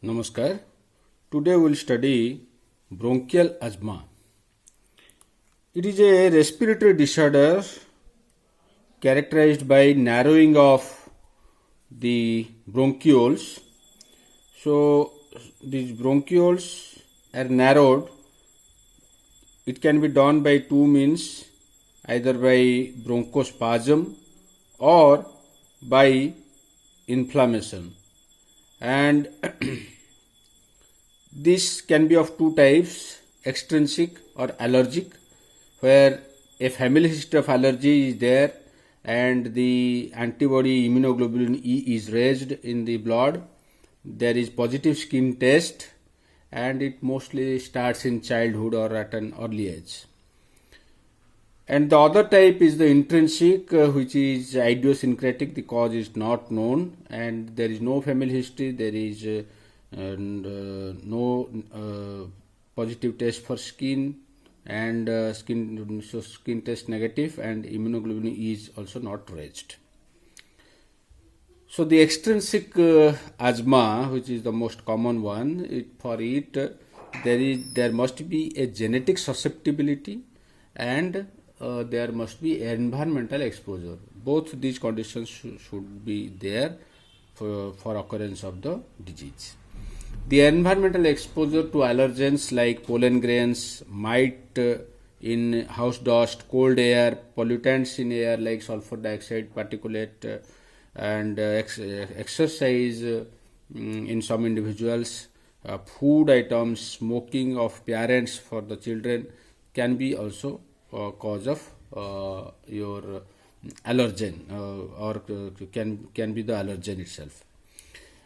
Namaskar. Today we will study bronchial asthma. It is a respiratory disorder characterized by narrowing of the bronchioles. So these bronchioles are narrowed. It can be done by two means, either by bronchospasm or by inflammation. And this can be of two types, extrinsic or allergic, where a family history of allergy is there and the antibody immunoglobulin E is raised in the blood. There is positive skin test and it mostly starts in childhood or at an early age. And the other type is the intrinsic, which is idiosyncratic. The cause is not known and there is no family history. There is no positive test for skin and skin test negative, and immunoglobulin E is also not raised. So the extrinsic asthma, which is the most common one, there must be a genetic susceptibility and there must be environmental exposure. Both these conditions should be there for occurrence of the disease. The environmental exposure to allergens like pollen grains, mite in house dust, cold air, pollutants in air like sulfur dioxide, particulate, and exercise in some individuals, food items, smoking of parents for the children can be also cause of your allergen or can be the allergen itself.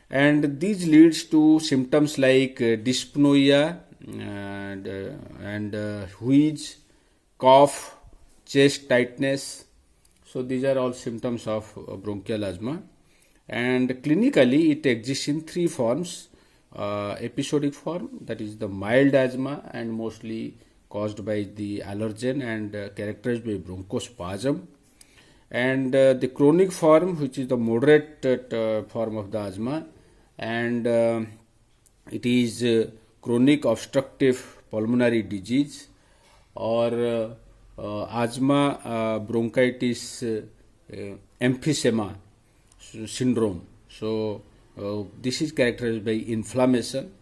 And these leads to symptoms like dyspnea and wheeze, cough, chest tightness. So these are all symptoms of bronchial asthma, and clinically it exists in three forms. Episodic form, that is the mild asthma and mostly caused by the allergen and characterized by bronchospasm, and the chronic form, which is the moderate form of the asthma, and it is chronic obstructive pulmonary disease or asthma bronchitis emphysema syndrome. So this is characterized by inflammation.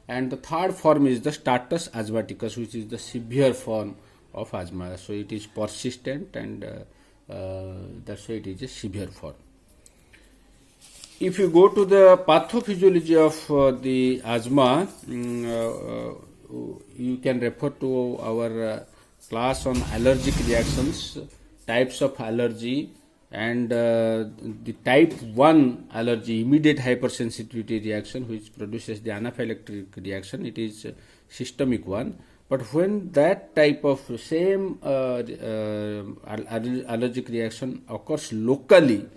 And the third form is the status asthmaticus, which is the severe form of asthma. So it is persistent and that's why it is a severe form. If you go to the pathophysiology of the asthma, you can refer to our class on allergic reactions, types of allergy, and the type 1 allergy, immediate hypersensitivity reaction, which produces the anaphylactic reaction. It is a systemic one. But when that type of same allergic reaction occurs locally,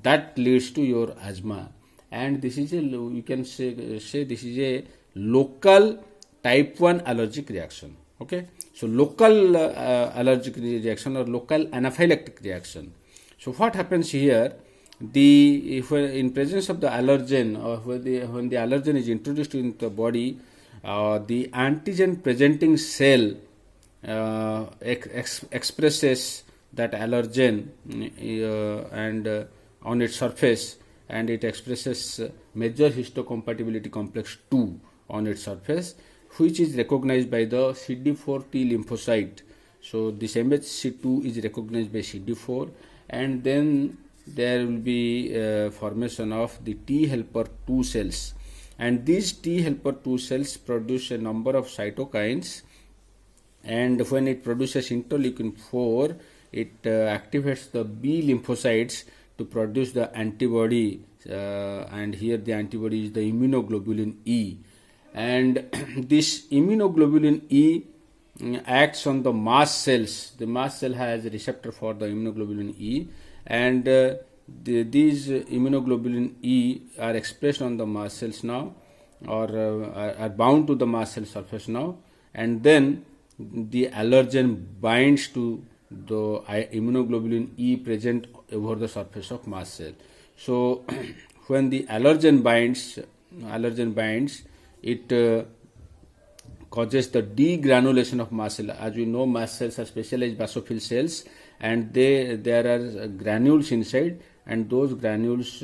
that leads to your asthma, and this is you can say this is a local type 1 allergic reaction. Okay, so local allergic reaction or local anaphylactic reaction. So what happens here? If in presence of the allergen, or when the allergen is introduced into the body, the antigen presenting cell expresses that allergen and on its surface, and it expresses major histocompatibility complex 2 on its surface, which is recognized by the CD4 T lymphocyte. So this MHC2 is recognized by CD4, and then there will be formation of the T helper 2 cells, and these T helper 2 cells produce a number of cytokines, and when it produces interleukin 4, it activates the B lymphocytes to produce the antibody, and here the antibody is the immunoglobulin E, and this immunoglobulin E acts on the mast cells. The mast cell has a receptor for the immunoglobulin E, and these immunoglobulin E are expressed on the mast cells now, or are bound to the mast cell surface now, and then the allergen binds to the immunoglobulin E present over the surface of mast cell. So when the allergen binds, allergen binds, it causes the degranulation of mast cell. As we know, mast cells are specialized basophil cells, and there are granules inside, and those granules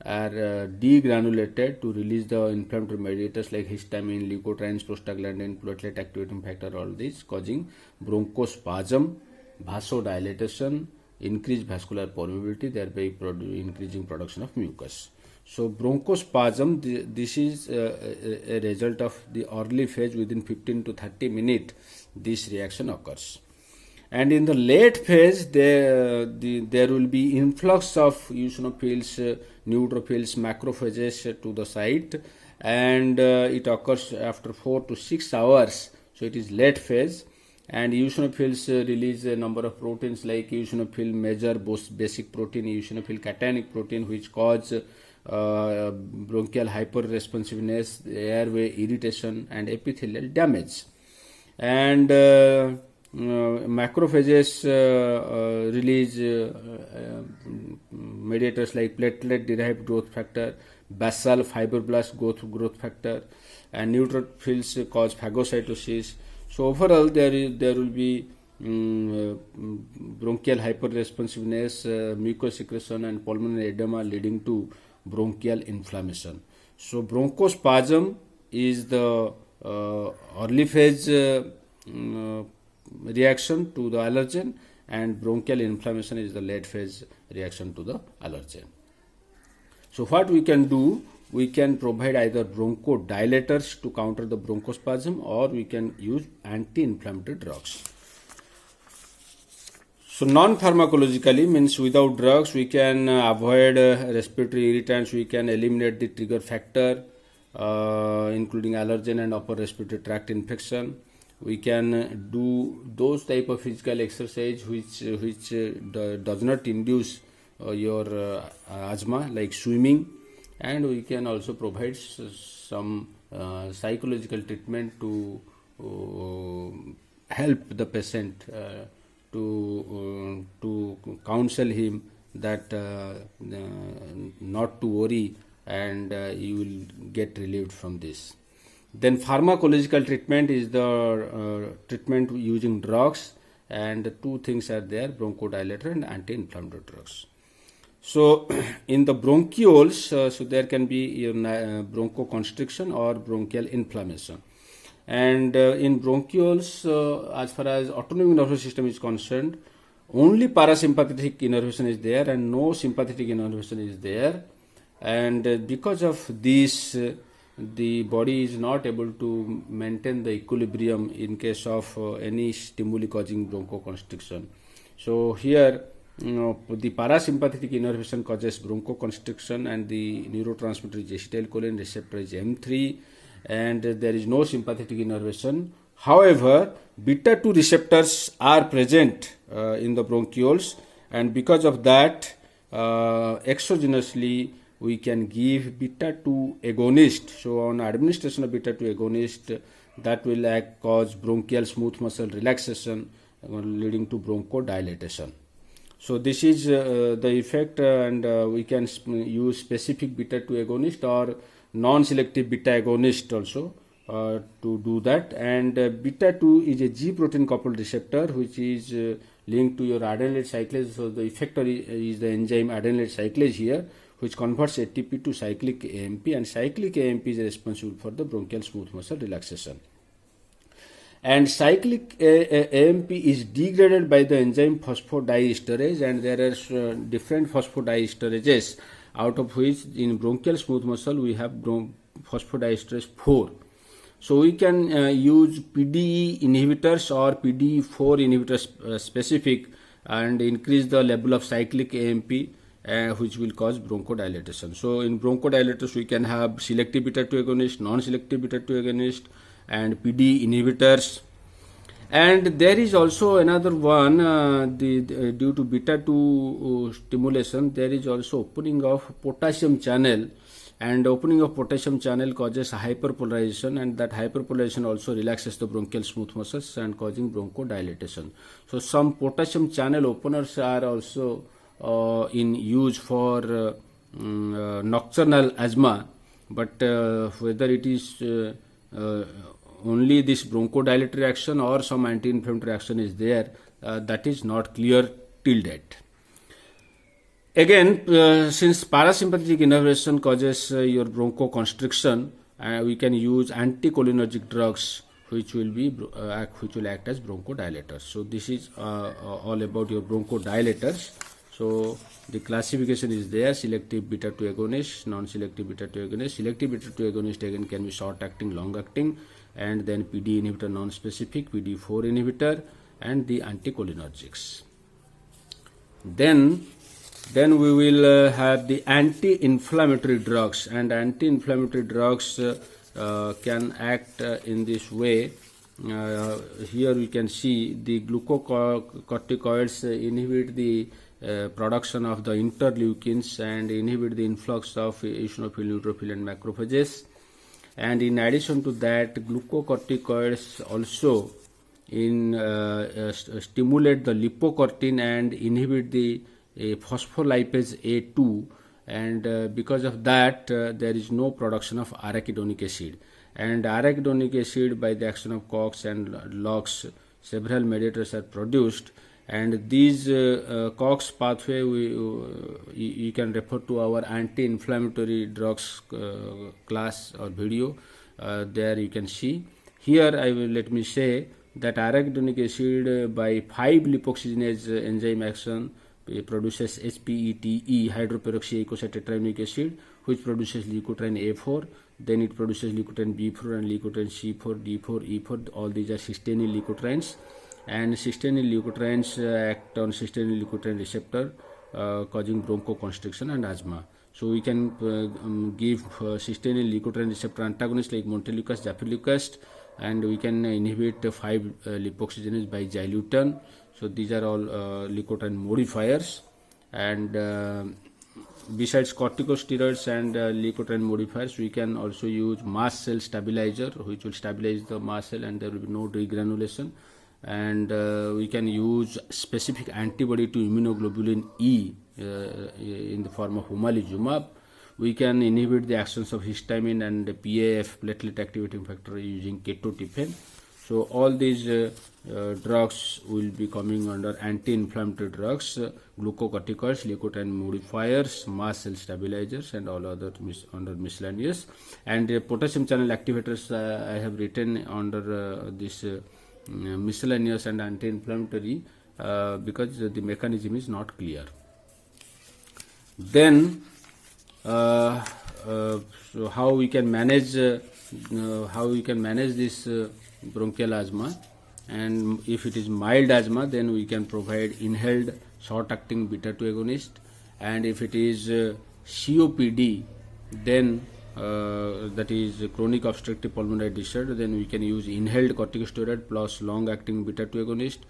are degranulated to release the inflammatory mediators like histamine, leukotrienes, prostaglandin, platelet activating factor, all these causing bronchospasm, vasodilatation, increased vascular permeability, thereby increasing production of mucus. So bronchospasm, this is a result of the early phase. Within 15 to 30 minutes, this reaction occurs. And in the late phase, there will be influx of eosinophils, neutrophils, macrophages to the site, and it occurs after 4 to 6 hours. So it is late phase, and eosinophils release a number of proteins like eosinophil major basic protein, eosinophil cationic protein, which cause bronchial hyperresponsiveness, airway irritation, and epithelial damage. And macrophages release mediators like platelet derived growth factor, basal fibroblast growth factor, and neutrophils cause phagocytosis. So overall, there will be bronchial hyperresponsiveness, mucus secretion, and pulmonary edema leading to bronchial inflammation. So bronchospasm is the early phase reaction to the allergen, and bronchial inflammation is the late phase reaction to the allergen. So what we can do, we can provide either bronchodilators to counter the bronchospasm, or we can use anti-inflammatory drugs. So non-pharmacologically means without drugs, we can avoid respiratory irritants, we can eliminate the trigger factor, including allergen and upper respiratory tract infection. We can do those type of physical exercise which does not induce your asthma, like swimming, and we can also provide some psychological treatment to help the patient, to counsel him that not to worry, and you will get relieved from this. Then pharmacological treatment is the treatment using drugs, and two things are there: bronchodilator and anti-inflammatory drugs. So in the bronchioles, so there can be bronchoconstriction or bronchial inflammation. And in bronchioles, as far as autonomic nervous system is concerned, only parasympathetic innervation is there and no sympathetic innervation is there. And because of this, the body is not able to maintain the equilibrium in case of any stimuli causing bronchoconstriction. So here, the parasympathetic innervation causes bronchoconstriction, and the neurotransmitter is acetylcholine, receptor is M3, and there is no sympathetic innervation. However, beta 2 receptors are present in the bronchioles, and because of that, exogenously we can give beta 2 agonist. So on administration of beta 2 agonist, that will cause bronchial smooth muscle relaxation, leading to bronchodilation. So this is the effect, and we can use specific beta 2 agonist or non-selective beta agonist also to do that. And beta 2 is a G protein coupled receptor which is linked to your adenylate cyclase. So the effector is the enzyme adenylate cyclase here, which converts ATP to cyclic AMP, and cyclic AMP is responsible for the bronchial smooth muscle relaxation. And cyclic AMP is degraded by the enzyme phosphodiesterase, and there are different phosphodiesterases, out of which in bronchial smooth muscle we have phosphodiesterase 4. So we can use PDE inhibitors or PDE4 inhibitors specific, and increase the level of cyclic AMP, which will cause bronchodilation. So in bronchodilators we can have selective beta 2 agonist, non-selective beta 2 agonist, and PDE inhibitors. And there is also another one, due to beta 2 stimulation, there is also opening of potassium channel, and opening of potassium channel causes hyperpolarization, and that hyperpolarization also relaxes the bronchial smooth muscles and causing bronchodilation. So some potassium channel openers are also in use for nocturnal asthma, but whether it is only this bronchodilatory action or some anti-inflammatory action is there, that is not clear till date. Again, since parasympathetic innervation causes your bronchoconstriction, we can use anticholinergic drugs which will act as bronchodilators. So this is all about your bronchodilators. So the classification is there: selective beta 2 agonist, non-selective beta 2 agonist. Selective beta 2 agonist again can be short-acting, long-acting, and then PD inhibitor non-specific, PD4 inhibitor, and the anticholinergics. Then we will have the anti-inflammatory drugs, and anti-inflammatory drugs can act in this way. Here we can see the glucocorticoids inhibit the production of the interleukins and inhibit the influx of eosinophil, neutrophil, and macrophages. And in addition to that, glucocorticoids also stimulate the lipocortin and inhibit the phospholipase A2, and because of that there is no production of arachidonic acid. And arachidonic acid, by the action of COX and LOX, several mediators are produced, and these COX pathway you can refer to our anti-inflammatory drugs class or video. There you can see. Here let me say that arachidonic acid by 5-lipoxygenase enzyme action produces HPETE, hydroperoxyeicosapentaenoic acid, which produces leukotriene A4. Then it produces leukotriene B4 and leukotriene C4, D4, E4. All these are cysteine leukotrienes, and cysteine leukotrienes act on cysteine leukotriene receptor, causing bronchoconstriction and asthma. So we can give cysteine leukotriene receptor antagonists like montelukast, zafirlukast, and we can inhibit 5-lipoxygenase by Xyluton. So these are all leukotriene modifiers. And besides corticosteroids and leukotriene modifiers, we can also use mast cell stabilizer, which will stabilize the mast cell and there will be no degranulation. And we can use specific antibody to immunoglobulin E in the form of omalizumab. We can inhibit the actions of histamine and PAF, platelet activating factor, using ketotifen. So all these drugs will be coming under anti-inflammatory drugs, glucocorticoids, leukotriene modifiers, mast cell stabilizers, and all other under miscellaneous. And potassium channel activators I have written under this miscellaneous and anti-inflammatory because the mechanism is not clear. Then so how we can manage this bronchial asthma, and if it is mild asthma, then we can provide inhaled short-acting beta 2 agonist, and if it is COPD, then that is chronic obstructive pulmonary disorder, then we can use inhaled corticosteroid plus long-acting beta 2 agonist,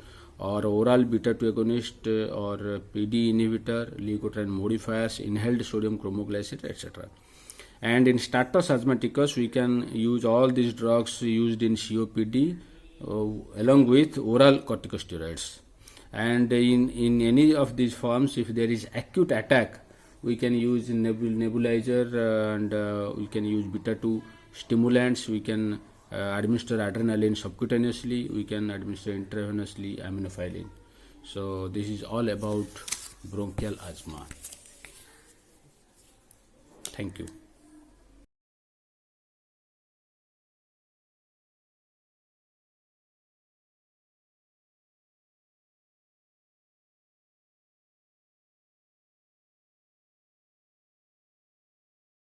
or oral beta 2 agonist, or PD inhibitor, leukotriene modifiers, inhaled sodium chromoglycate, etc. And in status asthmaticus, we can use all these drugs used in COPD along with oral corticosteroids. And in any of these forms, if there is acute attack, we can use nebulizer and we can use beta 2 stimulants. We can administer adrenaline subcutaneously. We can administer intravenously aminophylline. So this is all about bronchial asthma. Thank you.